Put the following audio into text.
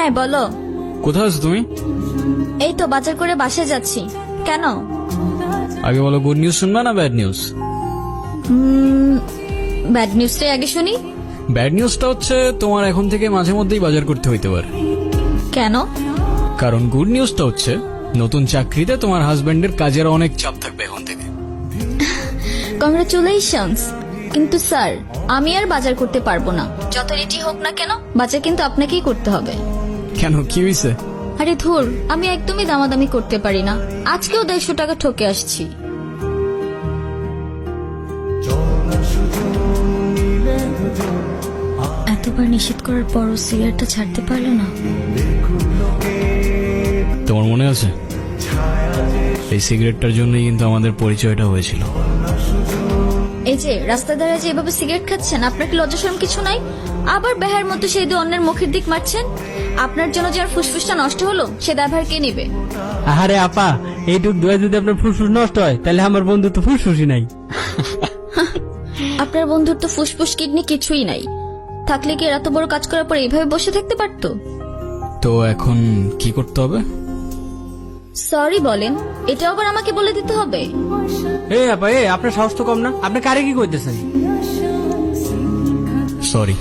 হ্যাঁ বলো। কোথায় আছো তুমি? এই তো বাজার করে বাসায় যাচ্ছি। কেন? আগে বলো, গুড নিউজ শুনবা না ব্যাড নিউজ? ব্যাড নিউজটাই আগে শুনি। ব্যাড নিউজটা হচ্ছে তোমার এখন থেকে মাঝে মধ্যেই বাজার করতে হইতে পারে। কেন? কারণ গুড নিউজটা হচ্ছে নতুন চাকরিতে তোমার হাজবেন্ডের কাজের অনেক চাপ থাকবে এখন থেকে। কংগ্রাচুলেশনস। কিন্তু স্যার, আমি আর বাজার করতে পারবো না। যত রেটি হোক না কেন, বাজার কিন্তু আপনাকেই করতে হবে। কেন, কি হয়েছে? আরে ধুর, আমি একদমই দামাদামি করতে পারি না। আজকেও 150 টাকা ঠকে আসছি। এতবার নিষেধ করার পরও সিগারেটটা ছাড়তে পারলো না। তোমার মনে আছে এই সিগারেটটার জন্যই কিন্তু আমাদের পরিচয়টা হয়েছিল। এই যে রাস্তা ধারে যে এভাবে সিগারেট খাচ্ছেন, আপনার কি লজ্জা শরম কিছু নাই? আবার বেহার মতো সেই দিয়ে অন্যের মুখের দিক মারছেন। আপনার জন্য যার ফুসফুসটা নষ্ট হলো, সে দায়ভার কে নেবে? আরে আপা, এইটুক দোয়া যদি আপনার ফুসফুস নষ্ট হয়, তাহলে আমার বন্ধু তো ফুসফুসই নাই। আপনার বন্ধুর তো ফুসফুস কিডনি কিছুই নাই। থাকলে কি এত বড় কাজ করার পর এইভাবে বসে থাকতে পারতো? তো এখন কি করতে হবে? সরি বলেন, এটা আবার আমাকে বলে দিতে হবে? এই আপা, আপনার সাহস তো কম না, আপনি কারে কি করতেছেন? সরি।